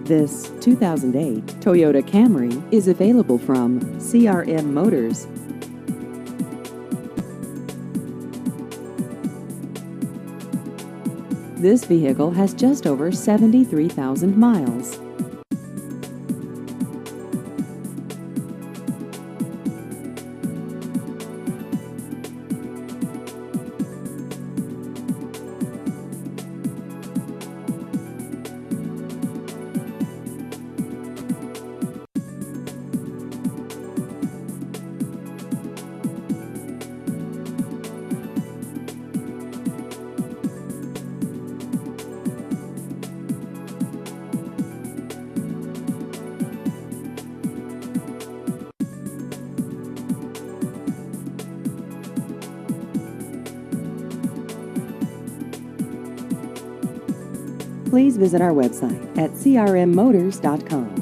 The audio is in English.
This 2008 Toyota Camry is available from CRM Motors. This vehicle has just over 73,000 miles. Please visit our website at crmmotors.com.